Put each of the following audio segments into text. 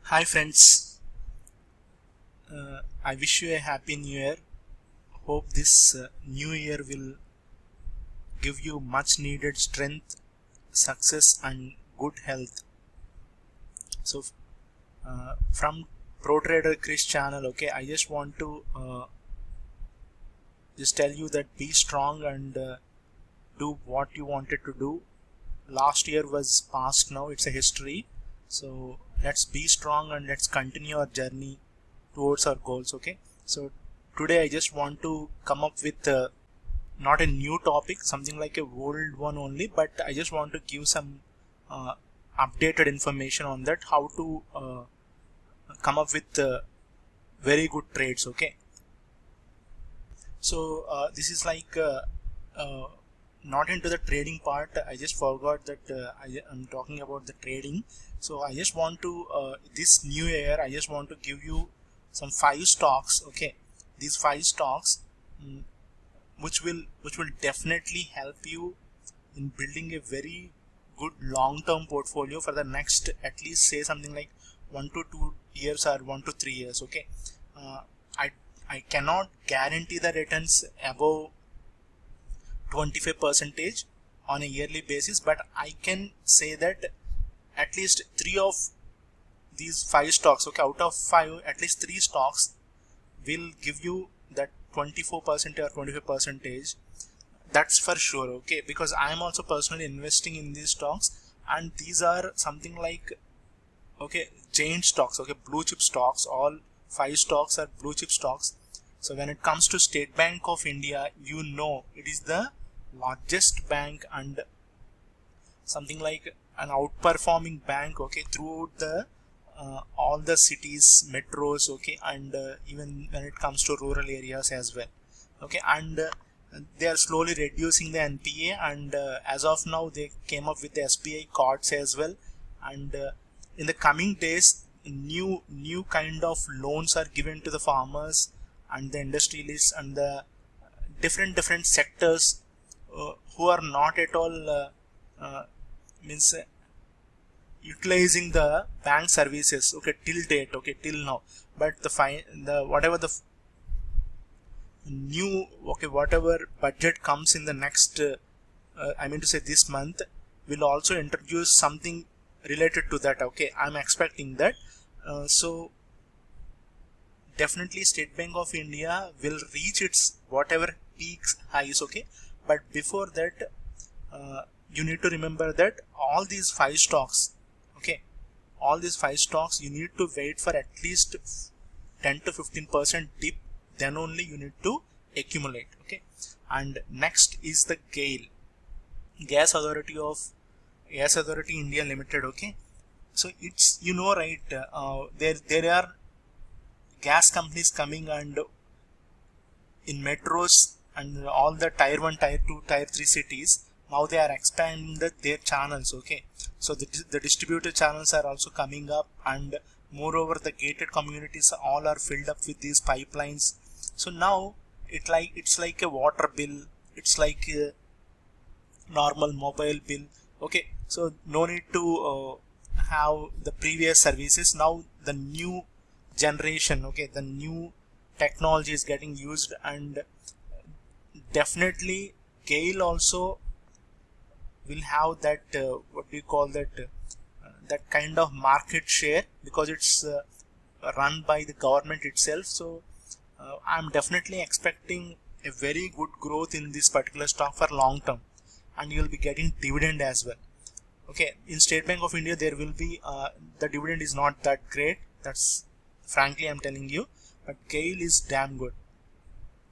Hi friends, I wish you a happy new year. Hope this new year will give you much needed strength, success, and good health. So, from Pro Trader Chris channel, okay, I just want to just tell you that be strong and do what you wanted to do. Last year was past now, it's a history. So, let's be strong and let's continue our journey towards our goals, okay? So, today I just want to come up with not a new topic, something like a old one only, but I just want to give some uh, updated information on that, how to come up with very good trades, okay? So this is like uh, not into the trading part. I just forgot that I'm talking about the trading. So I just want to this new year I just want to give you some 5 stocks, okay? These 5 stocks, mm, which will definitely help you in building a very good long-term portfolio for the next, at least say something like 1 to 2 years or 1 to 3 years, okay? uh, I I cannot guarantee the returns above 25 percentage on a yearly basis, but I can say that at least 3 of these 5 stocks, okay, out of 5, at least 3 stocks will give you that 24% or 25 percentage. That's for sure, okay, because I am also personally investing in these stocks, and these are something like, okay, giant stocks, okay, blue chip stocks. All 5 stocks are blue chip stocks. So when it comes to State Bank of India, you know it is the largest bank and something like an outperforming bank, okay, throughout the all the cities, metros, okay, and even when it comes to rural areas as well, okay, and they are slowly reducing the NPA, and as of now they came up with the SBI cards as well, and in the coming days new kind of loans are given to the farmers and the industrialists and the different sectors who are not at all uh, means utilizing the bank services, okay, till date, okay, till now. But the whatever the new, okay, whatever budget comes in the next I mean to say this month, will also introduce something related to that, okay, I'm expecting that. So definitely State Bank of India will reach its whatever peaks highs, okay, but before that you need to remember that all these 5 stocks, okay, all these 5 stocks you need to wait for at least 10 to 15% dip, then only you need to accumulate, okay. And next is the GAIL, gas authority of gas authority India Limited, okay. So it's, you know, right, there are gas companies coming, and in metros and all the tier 1, tier 2, tier 3 cities, now they are expanding their channels, okay. So the distributor channels are also coming up, and moreover the gated communities all are filled up with these pipelines. So now it's like a water bill, it's like a normal mobile bill, okay. So no need to have the previous services. Now the new generation, okay, the new technology is getting used, and definitely GAIL also will have that what do you call that kind of market share, because it's run by the government itself. So I'm definitely expecting a very good growth in this particular stock for long term, and you will be getting dividend as well, okay. In State Bank of India there will be the dividend is not that great, that's frankly I'm telling you, but GAIL is damn good,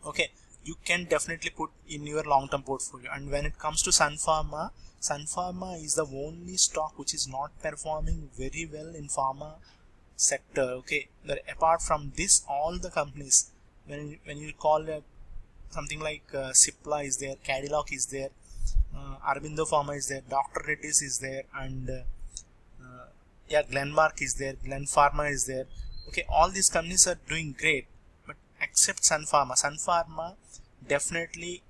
okay. You can definitely put in your long-term portfolio. And when it comes to Sun Pharma is the only stock which is not performing very well in pharma sector, okay. But apart from this, all the companies, when you call something like Cipla is there, Cadillac is there, Arvindo Pharma is there, Dr. Reddy's is there, and yeah, Glenmark is there, Glen Pharma is there, okay. All these companies are doing great, but except Sun Pharma. Sun Pharma definitely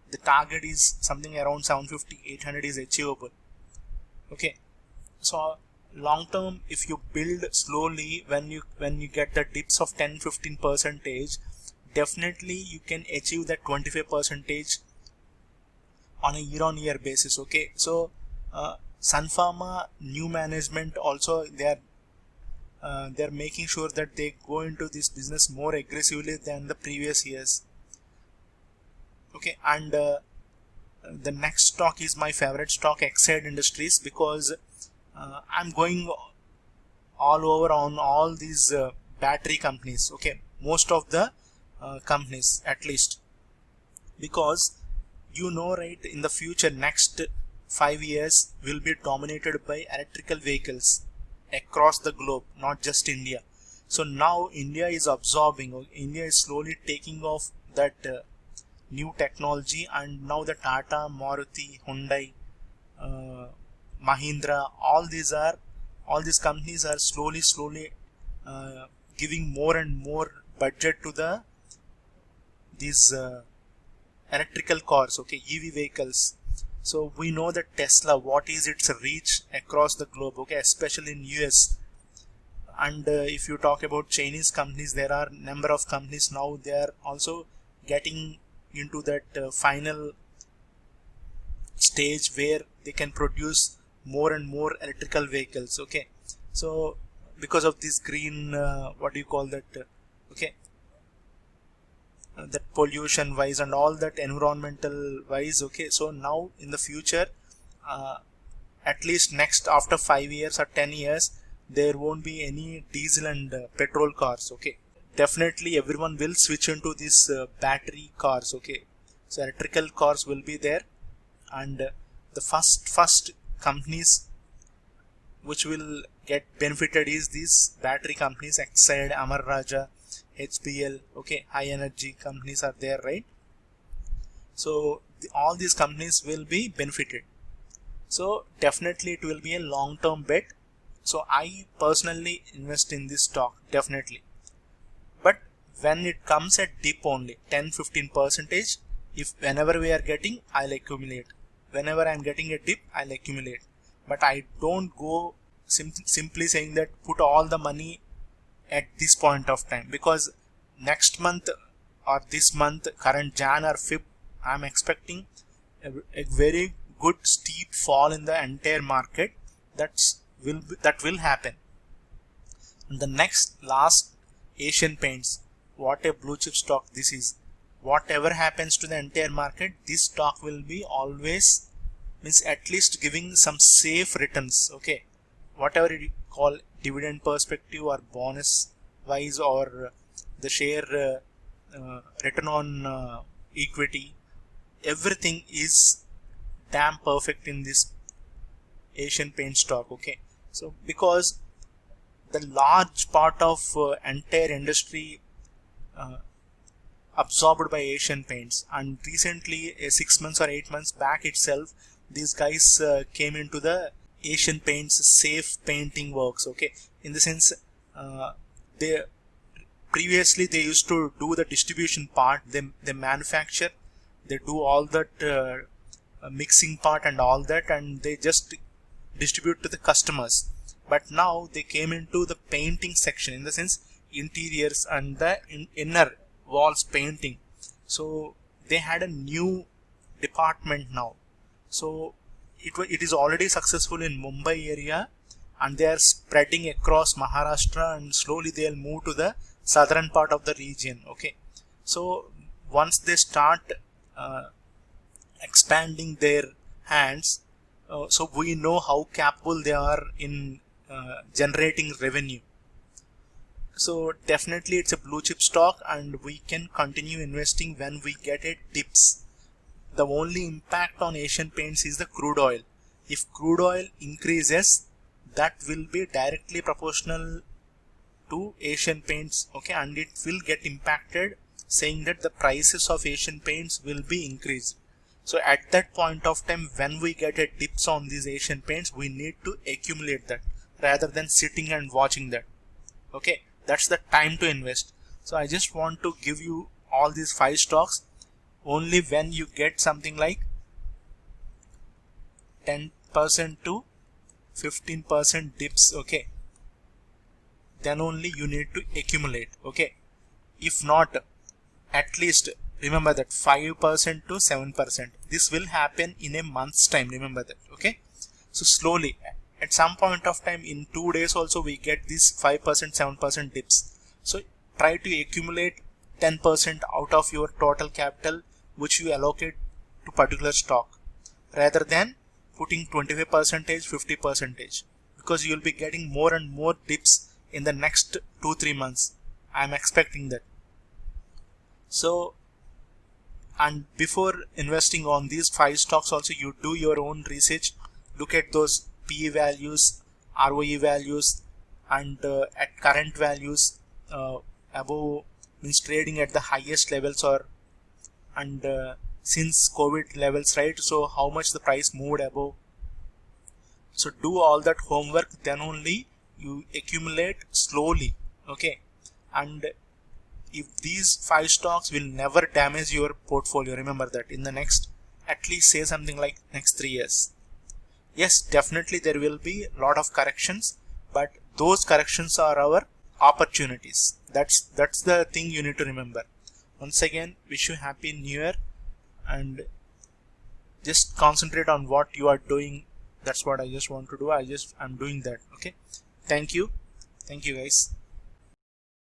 the target is something around 750 800 is achievable, okay. So long term, if you build slowly, when you get the dips of 10-15 percentage, definitely you can achieve that 25 percentage on a year-on-year basis. Okay, so Sun Pharma new management also, they're making sure that they go into this business more aggressively than the previous years. Okay, and the next stock is my favorite stock, Exide Industries, because I'm going all over on all these battery companies. Okay, most of the companies at least, because right, in the future, next 5 years will be dominated by electrical vehicles across the globe, not just India. So now India is absorbing, or India is slowly taking off that new technology, and now the Tata, Maruti, Hyundai, Mahindra, all these companies are slowly giving more and more budget to these electrical cars, okay, EV vehicles. So we know that Tesla, what is its reach across the globe, okay, especially in US. And if you talk about Chinese companies, there are number of companies now, they are also getting into that final stage where they can produce more and more electrical vehicles. Okay, so because of this green what do you call that, okay, that pollution wise and all that environmental wise. Okay, so now in the future, uh, at least next after 5 years or 10 years, there won't be any diesel and petrol cars. Okay, definitely everyone will switch into these battery cars. Okay, so electrical cars will be there, and the first companies which will get benefited is these battery companies, Exide, Amara Raja, HPL. Okay, high energy companies are there, right? So all these companies will be benefited. So definitely it will be a long term bet. So I personally invest in this stock, definitely. But when it comes at dip only 10-15 percentage, if whenever we are getting, I'll accumulate. Whenever I'm getting a dip, I'll accumulate. But I don't go simply saying that put all the money at this point of time, because next month or this month, current Jan or Feb, I'm expecting a very good steep fall in the entire market. That will happen. And the next last, Asian Paints, what a blue chip stock this is. Whatever happens to the entire market, this stock will be always, means at least giving some safe returns. Okay, whatever you call dividend perspective or bonus wise, or the share return on equity, everything is damn perfect in this Asian Paint stock. Okay, so because the large part of entire industry uh, absorbed by Asian Paints, and recently 6 months or 8 months back itself, these guys came into the Asian Paints safe painting works. Okay, in the sense, they previously they used to do the distribution part, they manufacture, they do all that mixing part and all that, and they just distribute to the customers. But now they came into the painting section, in the sense interiors and the inner walls painting. So they had a new department now. So it is already successful in Mumbai area, and they are spreading across Maharashtra, and slowly they'll move to the southern part of the region. Okay, so once they start expanding their hands, so we know how capable they are in generating revenue. So definitely it's a blue chip stock, and we can continue investing when we get it dips. The only impact on Asian Paints is the crude oil. If crude oil increases, that will be directly proportional to Asian Paints. Okay, and it will get impacted, saying that the prices of Asian Paints will be increased. So at that point of time, when we get a dips on these Asian Paints, we need to accumulate that rather than sitting and watching that. Okay, that's the time to invest. So I just want to give you all these 5 stocks. Only when you get something like 10% to 15% dips, okay, then only you need to accumulate, okay. If not, at least remember that 5% to 7%, this will happen in a month's time, remember that, okay. So slowly, at some point of time in 2 days also we get these 5% 7% dips. So try to accumulate 10% out of your total capital which you allocate to particular stock, rather than putting 25% 50%, because you will be getting more and more dips in the next 2-3 months. I'm expecting that. So, and before investing on these 5 stocks also, you do your own research, look at those PE values, ROE values, and at current values, above, means trading at the highest levels, or and since COVID levels, right? So how much the price moved above. So do all that homework, then only you accumulate slowly, okay. And if these 5 stocks will never damage your portfolio, remember that, in the next, at least say something like next 3 years. Yes, definitely there will be a lot of corrections, but those corrections are our opportunities. That's the thing you need to remember. Once again, wish you happy new year, and just concentrate on what you are doing. That's what I just want to do. I'm doing that, okay. Thank you guys.